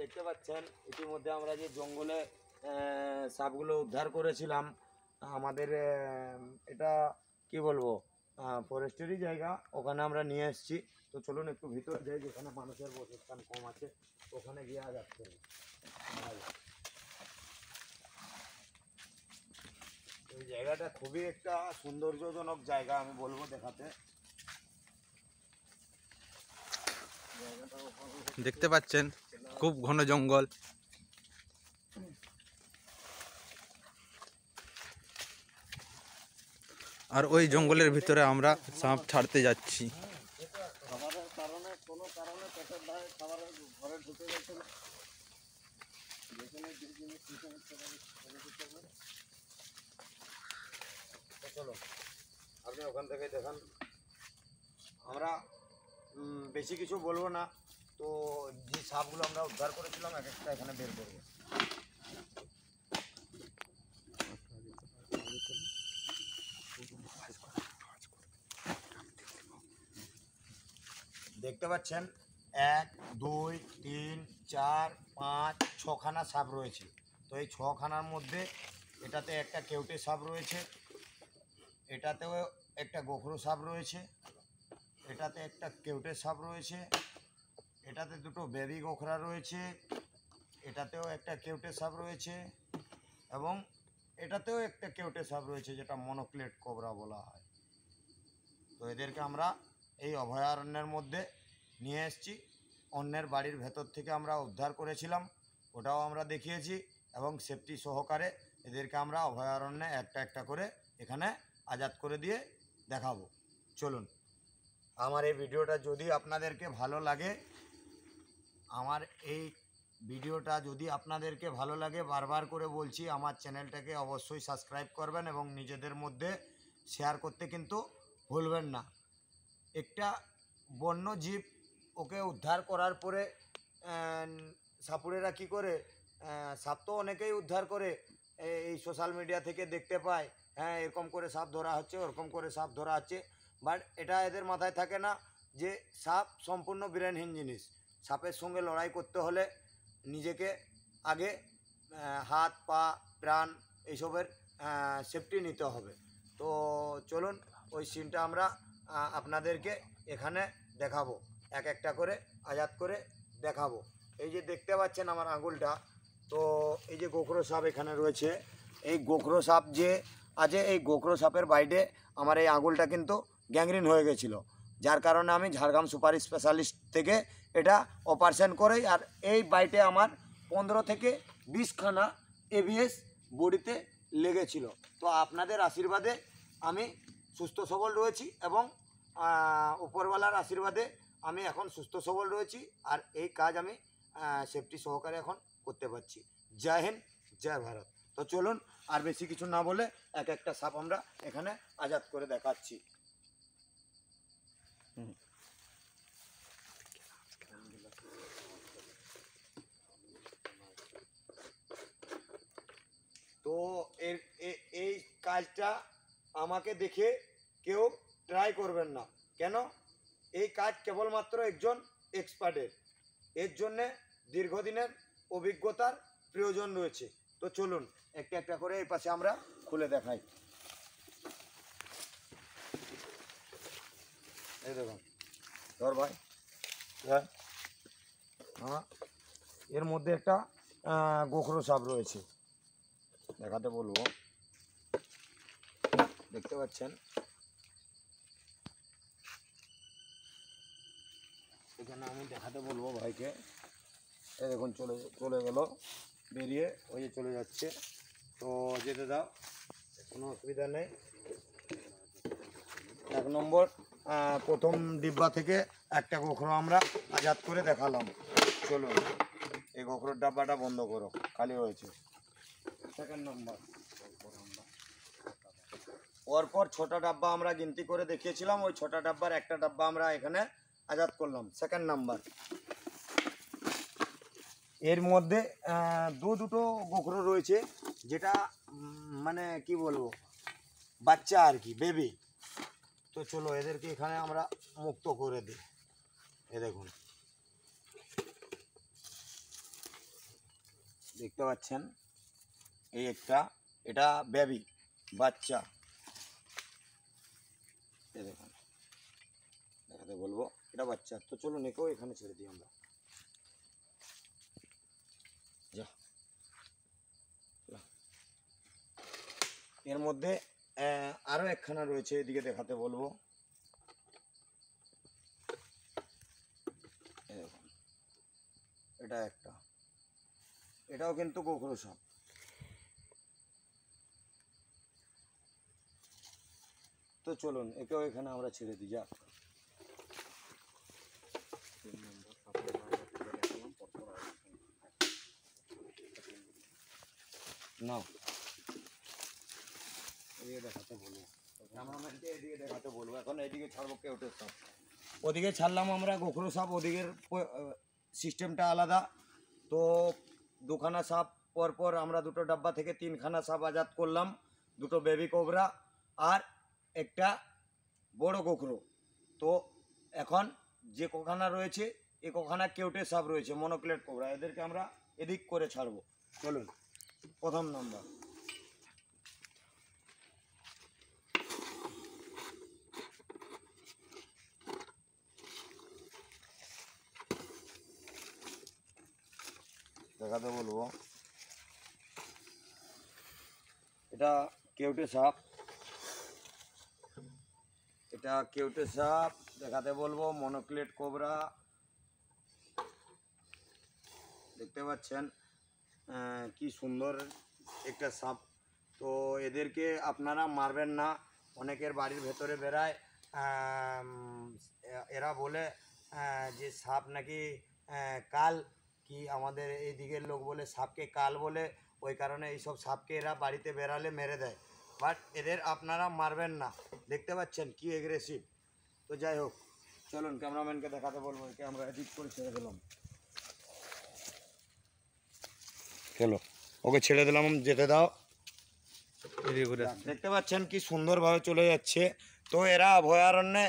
দেখতে পাচ্ছেন ইতিমধ্যে আমরা যে জঙ্গলে সাপগুলো উদ্ধার করেছিলাম, আমাদের এটা কি বলবো ফরেস্টেরই জায়গা, ওখানে আমরা নিয়ে এসেছি। তো চলুন একটু ভিতরে যাই, যেখানে মানুষের বসস্থান কম আছে ওখানে গিয়ে আঘাত করি। এই জায়গাটা খুবই একটা সৌন্দর্যজনক জায়গা, আমি বলবো দেখাতে। দেখতে পাচ্ছেন খুব ঘন জঙ্গল। আর ওই জঙ্গলের ভিতরে আমরা সাপ ছাড়তে যাচ্ছি। খাবারের কারণে কোনো কারণে পেটের ধারে খাবারের ঘরে ঢুকে গেছে না, যেখানে যে জিনিস চলো আপনি ওখান থেকে দেখেন। আমরা বেশি কিছু বলবো না, তো যে সাপগুলো আমরা উদ্ধার করেছিলাম এক একটা এখানে বের করবো। দেখতে পাচ্ছেন 1 2 3 4 5 6খানা সাপ রয়েছে। তো এই 6খানার মধ্যে এটাতে একটা কেউটে সাপ রয়েছে, এটাতেও একটা গোখরো সাপ রয়েছে, এটাতে একটা কেউটে সাপ রয়েছে, এটাতে দুটো বেবি গোখরা রয়েছে, এটাতেও একটা কেউটে সাপ রয়েছে এবং এটাতেও একটা কেউটে সাপ রয়েছে, যেটা মনোক্লেট কোবরা বলা হয়। তো এদেরকে আমরা এই অভয়ারণ্যের মধ্যে নিয়ে এসেছি। অন্যের বাড়ির ভেতর থেকে আমরা উদ্ধার করেছিলাম, ওটাও আমরা দেখিয়েছি এবং সেফটি সহকারে এদেরকে আমরা অভয়ারণ্যে একটা একটা করে এখানে আজাদ করে দিয়ে দেখাবো। চলুন, আমার এই ভিডিওটা যদি আপনাদেরকে ভালো লাগে, বারবার করে বলছি, আমার চ্যানেলটাকে অবশ্যই সাবস্ক্রাইব করবেন এবং নিজেদের মধ্যে শেয়ার করতে কিন্তু ভুলবেন না। একটা বন্য জীব, ওকে উদ্ধার করার পরে সাপুড়েরা কি করে, সাপ তো অনেকেই উদ্ধার করে, এই সোশ্যাল মিডিয়া থেকে দেখতে পায়, হ্যাঁ এরকম করে সাপ ধরা হচ্ছে, ওরকম করে সাপ ধরা হচ্ছে, বাট এটা এদের মাথায় থাকে না যে সাপ সম্পূর্ণ ব্রেনহীন জিনিস। সাপের সঙ্গে লড়াই করতে হলে নিজেকে আগে হাত পা প্রাণ এইসবের সেফটি নিতে হবে। তো চলুন ওই সিনটা আমরা আপনাদেরকে এখানে দেখাবো, এক একটা করে আজাদ করে দেখাবো। এই যে দেখতে পাচ্ছেন আমার আঙুলটা, তো এই যে গোখরো সাপ এখানে রয়েছে, এই গোখরো সাপ যে আছে, এই গোখরো সাপের বাইটে আমার এই আঙুলটা কিন্তু গ্যাংগ্রিন হয়ে গেছিলো, যার কারণে আমি ঝাড়গ্রাম সুপার স্পেশালিস্ট থেকে এটা অপারেশন করাই। আর এই বাইটে আমার 15 থেকে 20খানা ABS বডিতে লেগেছিল। তো আপনাদের আশীর্বাদে আমি সুস্থ সবল রয়েছি এবং উপরওয়ালার আশীর্বাদে আমি এখন সুস্থ সবল রয়েছি, আর এই কাজ আমি সেফটি সহকারে এখন করতে পারছি। জয় হিন্দ, জয় ভারত। তো চলুন আর বেশি কিছু না বলে এক একটা সাপ আমরা এখানে আজাদ করে দেখাচ্ছি। তো এই কাজটা আমাকে দেখে কেউ ট্রাই করবেন না, কেন? এই কাজ কেবলমাত্র একজন এক্সপার্টের, এর জন্যে দীর্ঘদিনের অভিজ্ঞতার প্রয়োজন রয়েছে। তো চলুন একটা একটা করে এই পাশে আমরা খুলে দেখাই। এই দেখুন, ধর ভাই, হ্যাঁ এর মধ্যে একটা গোখরো সাপ রয়েছে, দেখাতে বলবো। দেখতে পাচ্ছেন এখানে আমি দেখাতে বলবো ভাইকে। এই দেখুন চলে গেল বেরিয়ে, ওই যে চলে যাচ্ছে। তো যেতে দাও, কোনো অসুবিধা নেই। 1 নম্বর প্রথম ডিব্বা থেকে একটা গোখরো আমরা আজাদ করে দেখালাম। চলুন এই গোখরোর ডাব্বাটা বন্ধ করো, খালি হয়েছে। 2nd নম্বর, পরপর 6টা ডাব্বা আমরা গিনতি করে দেখিয়েছিলাম, ওই 6টা ডাব্বার একটা ডাব্বা আমরা এখানে আজাদ করলাম। 2nd নাম্বার, এর মধ্যে দুটো গোখরো রয়েছে, যেটা মানে কি বলবো বাচ্চা আর কি, বেবি। তো চলো এদেরকে এখানে আমরা মুক্ত করে দিই। এ দেখুন, দেখতে পাচ্ছেন এই একটা, এটা বেবি বাচ্চা, এই দেখুন দেখাতে বলবো, এটা বাচ্চা। তো চলুন একেও এখানে ছেড়ে দিই আমরা। যা, এর মধ্যে আরও একখানা রয়েছে, এদিকে দেখাতে বলবো। এই দেখুন, এটা একটা, এটাও কিন্তু গোখরো সাপ। তো চলুন একেও এখানে আমরা ছেড়ে দিই। যা, না এদিকে দেখাতে বলবো, ক্যামেরাম্যানকে এদিকে দেখাতে বলবো। এখন এদিকে ছাড়বো কেউটে সাপ, ওদিকে ছাড়লাম আমরা গোখরো সাপ, ওদিকের সিস্টেমটা আলাদা। তো দুখানা সাপ পরপর আমরা দুটো ডাব্বা থেকে তিনখানা সাপ আজাদ করলাম, দুটো বেবি কোবরা আর একটা বড় গোখরো। তো এখন যে কোখানা রয়েছে এই কোখানা কেউটে সাপ রয়েছে, মনোক্লেট কোবরা, এদেরকে আমরা এদিক করে ছাড়বো। চলুন প্রথম নাম্বার। দেখাতে বলবো, এটা কেউটে সাপ, এটা কেউটে সাপ দেখাতে বলবো, মনোক্লেট কোবরা। দেখতে পাচ্ছেন কি সুন্দর একটা সাপ। তো এদেরকে আপনারা মারবেন না, অনেকের বাড়ির ভেতরে বেড়ায়, এরা বলে যে সাপ নাকি কাল, কি আমাদের এই দিকের লোক বলে সাপকে কাল বলে, ওই কারণে এইসব সাপকে এরা বাড়িতে বেড়ালে মেরে দেয়। বাট এদের আপনারা মারবেন না, দেখতে পাচ্ছেন কি এগ্রেসিভ। তো যাই হোক, চলুন ক্যামেরাম্যানকে দেখাতে বলবো, একে আমরা এডিট করে ছেড়ে দিলাম। চলো ওকে ছেড়ে দিলাম, যেতে দাও। দেখতে পাচ্ছেন কি সুন্দরভাবে চলে যাচ্ছে। তো এরা অভয়ারণ্যে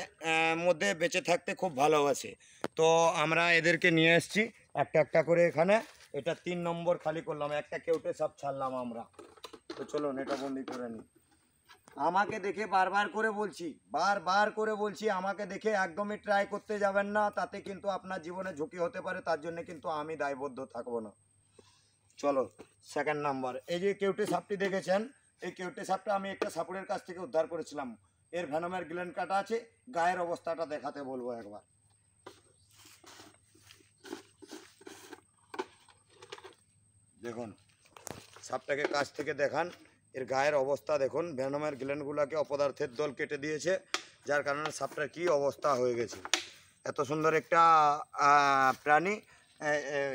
মধ্যে বেঁচে থাকতে খুব ভালোবাসে। তো আমরা এদেরকে নিয়ে এসেছি একটা একটা করে এখানে। এটা 3 নম্বর খালি করলাম, একটা কেউটে সাপ ছাড়লাম আমরা। তো চলুন এটা বন্দি করে নিই। আমাকে দেখে বারবার করে বলছি আমাকে দেখে একদমই ট্রাই করতে যাবেন না, তাতে কিন্তু আপনার জীবনে ঝুঁকি হতে পারে, তার জন্য কিন্তু আমি দায়বদ্ধ থাকবো না। চলো সেকেন্ড নাম্বার, এই যে কেউটে সাপটি দেখেছেন, এই কেউটে সাপটা আমি একটা সাপুরের কাছ থেকে উদ্ধার করেছিলাম। এর ভ্যানমের গ্ল্যান্ড কাটা আছে, গায়ের অবস্থাটা দেখাতে বলবো একবার। দেখুন সাপটাকে কাছ থেকে দেখান, এর গায়ের অবস্থা দেখুন, ভ্যানমের গ্ল্যান্ডগুলোকে অপদার্থের দল কেটে দিয়েছে, যার কারণে সাপটার কী অবস্থা হয়ে গেছে। এত সুন্দর একটা প্রাণী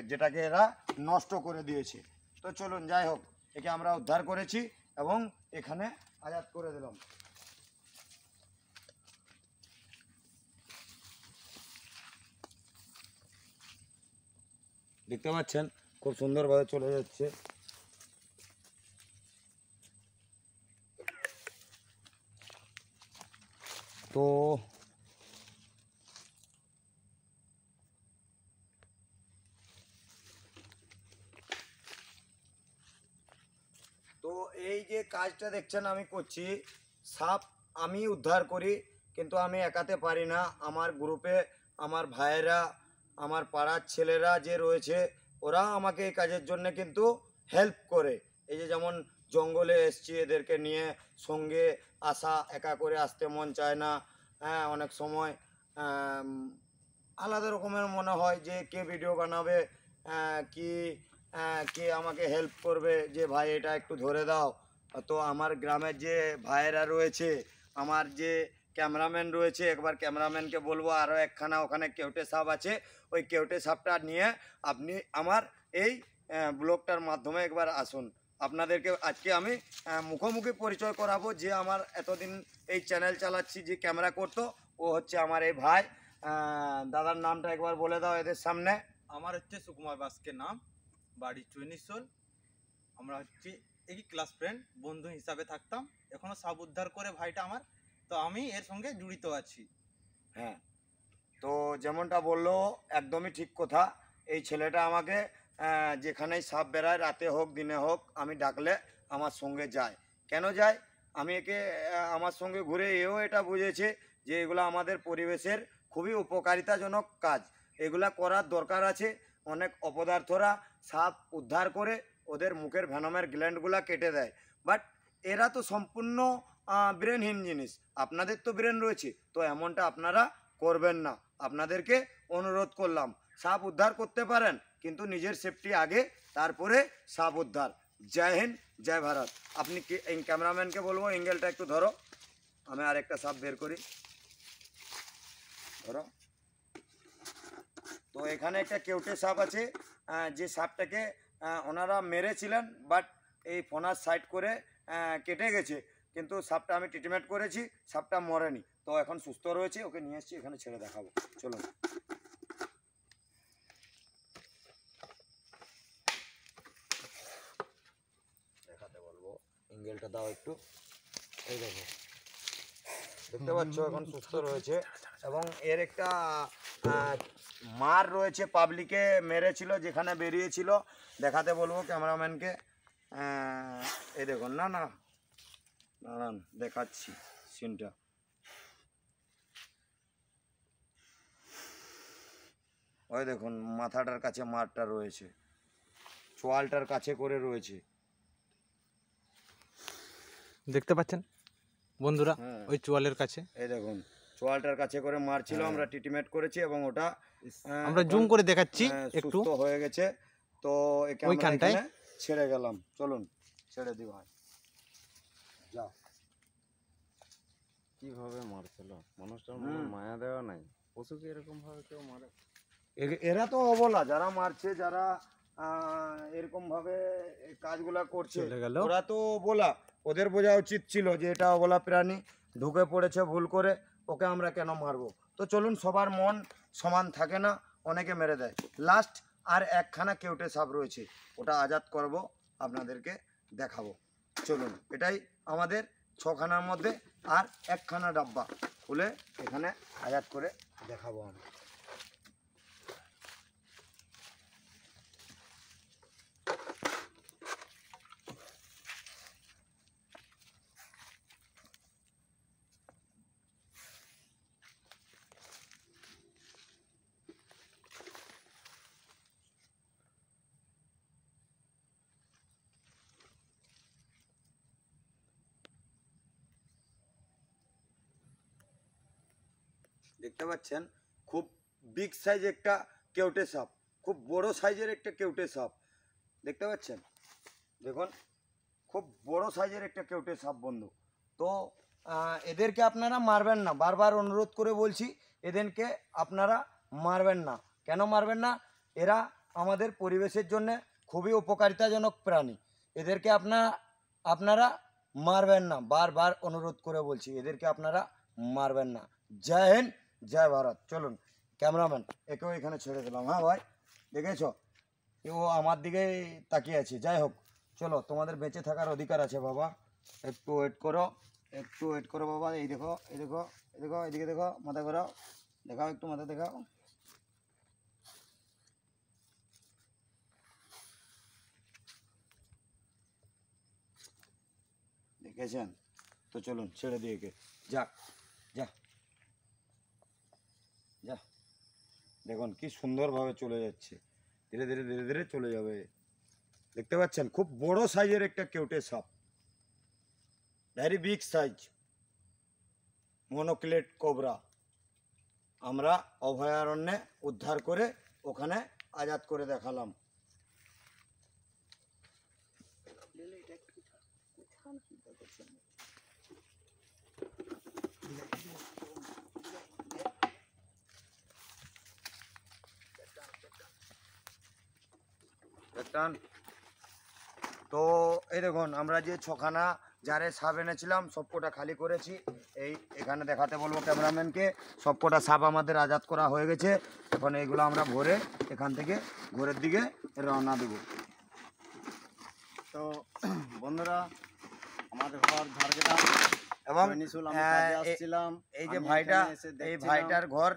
যেটাকে এরা নষ্ট করে দিয়েছে। তো চলুন যাই হোক, একে আমরা উদ্ধার করেছি এবং এখানে আজাদ করে দিলাম। দেখতে পাচ্ছেন খুব সুন্দরভাবে চলে যাচ্ছে। তো তো এই যে কাজটা দেখছেন আমি করছি, সাপ আমি উদ্ধার করি, কিন্তু আমি একাতে পারি না। আমার গ্রুপে আমার ভাইয়েরা, আমার পাড়ার ছেলেরা যে রয়েছে, ওরা আমাকে এই কাজের জন্য কিন্তু হেল্প করে। এই যে যেমন জঙ্গলে এসছি, এদেরকে নিয়ে সঙ্গে আসা, একা করে আসতে মন চায় না। হ্যাঁ, অনেক সময় আলাদা রকমের মনে হয় যে কে ভিডিও বানাবে, কি কে আমাকে হেল্প করবে, যে ভাই এটা একটু ধরে দাও। তো আমার গ্রামের যে ভাইয়েরা রয়েছে, আমার যে ক্যামেরাম্যান রয়েছে, একবার ক্যামেরাম্যানকে বলবো আরও একখানা ওখানে কেউটে সাপ আছে, ওই কেউটে সাপটা নিয়ে আপনি আমার এই ব্লগটার মাধ্যমে একবার আসুন। আপনাদেরকে আজকে আমি মুখোমুখি পরিচয় করাবো, যে আমার এতদিন এই চ্যানেল চালাচ্ছি যে ক্যামেরা করতো, ও হচ্ছে আমার এই ভাই। দাদার নামটা একবার বলে দাও এদের সামনে। আমার হচ্ছে সুকুমার বাস্কের নাম, বাড়ি চৈনিশোল। আমরা হচ্ছে একই ক্লাস ফ্রেন্ড, বন্ধু হিসাবে থাকতাম। এখনও সাপ উদ্ধার করে ভাইটা আমার, তো আমি এর সঙ্গে জড়িত আছি। হ্যাঁ, তো যেমনটা বললো একদমই ঠিক কথা। এই ছেলেটা আমাকে যেখানেই সাপ বেড়ায়, রাতে হোক দিনে হোক, আমি ডাকলে আমার সঙ্গে যায়। কেন যায়? আমি একে আমার সঙ্গে ঘুরে এও এটা বুঝেছে যে এগুলো আমাদের পরিবেশের খুবই উপকারিতাজনক কাজ, এগুলা করার দরকার আছে। অনেক অপদার্থরা সাপ উদ্ধার করে ওদের মুখের ভেনমের গ্ল্যান্ডগুলা কেটে দেয়, বাট এরা তো সম্পূর্ণ ব্রেনহীন জিনিস। আপনাদের তো ব্রেন রয়েছে, তো এমনটা আপনারা করবেন না। আপনাদেরকে অনুরোধ করলাম, সাপ উদ্ধার করতে পারেন কিন্তু নিজের সেফটি আগে, তারপরে সাপ উদ্ধার। জয় হিন্দ, জয় ভারত। আপনি এই ক্যামেরাম্যানকে বলবো এঙ্গেলটা একটু ধরো, আমি আরেকটা সাপ বের করি, ধরো। তো এখানে একটা কেউটে সাপ আছে, যে সাপটাকে ওনারা মেরেছিলেন, বাট এই ফোনার সাইড করে কেটে গেছে, কিন্তু সাপটা আমি ট্রিটমেন্ট করেছি, সাপটা মরেনি, তো এখন সুস্থ রয়েছে। ওকে নিয়ে এসেছি, এখানে ছেড়ে দেখাবো, চলুন। দেখাতে বলবো, এঙ্গেলটা দাও একটু। এই দেখো, দেখতে পাচ্ছ এখন সুস্থ রয়েছে, এবং এর একটা মার রয়েছে, পাবলিকে মেরেছিল যেখানে বেরিয়েছিল। দেখাতে বলবো ক্যামেরাম্যানকে, এই দেখুন। না না দাঁড়ান, দেখাচ্ছি সিনটা। ওই দেখুন মাথাটার কাছে মারটা রয়েছে, চোয়ালটার কাছে করে রয়েছে, দেখতে পাচ্ছেন বন্ধুরা, হ্যাঁ। ওই চোয়ালের কাছে। এই দেখুন চোয়ালটার কাছে করে মারছিল, আমরা ট্রিটমেন্ট করেছি এবং ওটা আমরা জুম করে দেখাচ্ছি একটু। সুস্থ হয়ে গেছে। তো একে আমরা ওইখানটায় এখানে ছেড়ে গেলাম, চলুন ছেড়ে দিই ভাই, যাও। কিভাবে মারছিল মানুষটার মনে মায়া দেওয়া নাই, পশুকে এরকম ভাবে কেউ মারে? এরা তো অবলা, যারা মারছে, যারা এরকম ভাবে কাজগুলা করছে, চলে গেল। ওরা তো অবলা। ওদের বোঝা উচিত ছিল যে এটা অবলা প্রাণী, ঢুকে পড়েছে ভুল করে, ওকে আমরা কেন মারবো। তো চলুন, সবার মন সমান থাকে না, অনেকে মেরে দেয়। লাস্ট আর একখানা কেউটে সাপ রয়েছে, ওটা আজাদ করব, আপনাদেরকে দেখাবো। চলুন, এটাই আমাদের 6খানার মধ্যে আর একখানা ডাব্বা খুলে এখানে আজাদ করে দেখাবো আমি। দেখতে পাচ্ছেন খুব বিগ সাইজ একটা কেউটে সাপ, খুব বড় সাইজের একটা কেউটে সাপ, দেখতে পাচ্ছেন। দেখুন খুব বড় সাইজের একটা কেউটে সাপ বন্ধু। তো এদেরকে আপনারা মারবেন না, বারবার অনুরোধ করে বলছি, এদেরকে আপনারা মারবেন না। কেন মারবেন না? এরা আমাদের পরিবেশের জন্য খুবই উপকারিতাজনক প্রাণী, এদেরকে আপনারা মারবেন না, বারবার অনুরোধ করে বলছি, এদেরকে আপনারা মারবেন না। জয় হিন্দ, জয় ভারত। চলুন ক্যামেরাম্যান, একেও এখানে ছেড়ে দিলাম। হ্যাঁ ভাই, দেখেছো ও আমার দিকে তাকিয়ে আছে। যাই হোক, চলো, তোমাদের বেঁচে থাকার অধিকার আছে বাবা, একটু ওয়েট করো, একটু ওয়েট করো বাবা। এই দেখো, এই দেখো, এই দেখো, এদিকে দেখো, মাথা ঘোরাও, দেখাও একটু, মাথা দেখাও। দেখেছেন? তো চলুন ছেড়ে দিয়ে একে, যাক, যা যা। দেখুন কি সুন্দরভাবে চলে যাচ্ছে, ধীরে ধীরে ধীরে ধীরে চলে যাবে। দেখতে পাচ্ছেন খুব বড় সাইজের একটা কেউটে সাপ, ভেরি বিগ সাইজ, মনোক্লেট কোবরা। আমরা অভয়ারণ্যে উদ্ধার করে ওখানে আজাদ করে দেখালাম। তো এই দেখুন, আমরা যে 6খানা জারে সাপ এনেছিলাম সবকটা খালি করেছি। এই এখানে দেখাতে বলবো ক্যামেরাম্যানকে, সবকটা সাপ আমাদের আজাদ করা হয়ে গেছে। এখন এইগুলো আমরা ভরে এখান থেকে ঘরের দিকে রওনা দেব। তো বন্ধুরা, আমাদের ঘর ঝাড়গ্রাম, এবং আমি কাজে আসছিলাম। এই যে আমি ভাইটা, এখানে এসে এই দেখছিলাম। ভাইটার ঘর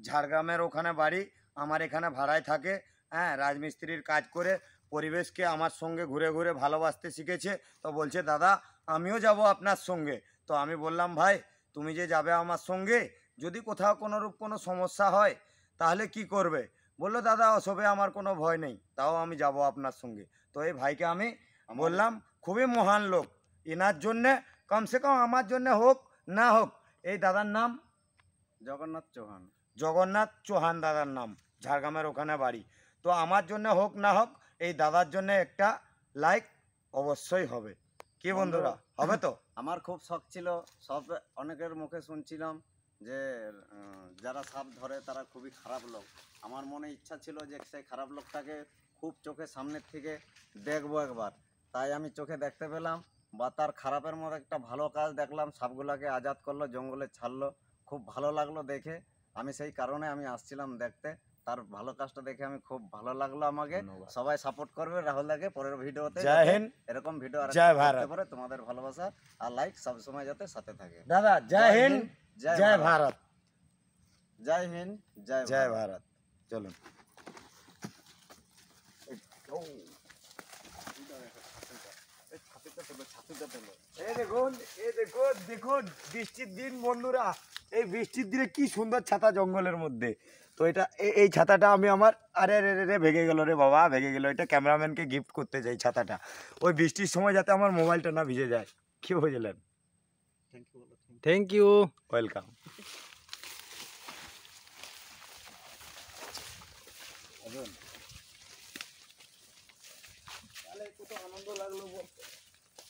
ঝাড়গ্রামের ওখানে বাড়ি, আমার এখানে ভাড়ায় থাকে। হ্যাঁ রাজমিস্ত্রির কাজ করে পরিবেশকে আমার সঙ্গে ঘুরে ঘুরে ভালোবাসতে শিখেছে। তো বলছে দাদা আমিও যাব আপনার সঙ্গে। তো আমি বললাম ভাই তুমি যে যাবে আমার সঙ্গে, যদি কোথাও কোনোরূপ কোনো সমস্যা হয় তাহলে কি করবে? বললো দাদা ওসবে আমার কোনো ভয় নেই, তাও আমি যাব আপনার সঙ্গে। তো এই ভাইকে আমি বললাম খুবই মহান লোক, এনার জন্যে কমসে কম আমার জন্যে হোক না হোক, এই দাদার নাম জগন্নাথ চৌহান। জগন্নাথ চৌহান দাদার নাম, ঝাড়গ্রামের ওখানে বাড়ি। তো আমার জন্য হোক না হোক এই দাদার জন্য একটা লাইক অবশ্যই হবে। কি বন্ধুরা হবে তো? আমার খুব শখ ছিল, সব অনেকের মুখে শুনছিলাম যে যারা সাপ ধরে তারা খুবই খারাপ লোক। আমার মনে ইচ্ছা ছিল যে সেই খারাপ লোকটাকে খুব চোখের সামনের থেকে দেখবো একবার। তাই আমি চোখে দেখতে পেলাম বা তার খারাপের মধ্যে একটা ভালো কাজ দেখলাম, সাপগুলাকে আজাদ করলো, জঙ্গলে ছাড়লো, খুব ভালো লাগলো দেখে। আমি সেই কারণে আমি আসছিলাম দেখতে, তার ভালো কাজটা দেখে আমি খুব ভালো লাগলো আমাকে। সবাই সাপোর্ট করবে রাহুল দাকে পরের ভিডিওতে, জয় হিন্দ, এরকম ভিডিও আর জয় ভারত। পারে তোমাদের ভালোবাসা আর লাইক সবসময় যাতে সাথে থাকে। দাদা জয় হিন্দ, জয় ভারত। জয় হিন্দ, জয় ভারত। চলুন। এই দেখুন, এই দেখুন, দেখুন বৃষ্টির দিন বন্ধুরা, এই বৃষ্টির দিনে কি সুন্দর ছাতা জঙ্গলের মধ্যে। তো এটা এই ছাতাটা আমি আমার আরে রে রে রে ভেঙে গেল রে বাবা, ভেঙে গেল। এটা ক্যামেরাম্যানকে গিফট করতে চাই ছাতাটা, ওই বৃষ্টির সময় যাতে আমার মোবাইলটা না ভিজে যায়। কি বুঝলেন? Thank you. ওয়েলকাম। তাহলে কত আনন্দ লাগলো বলতে।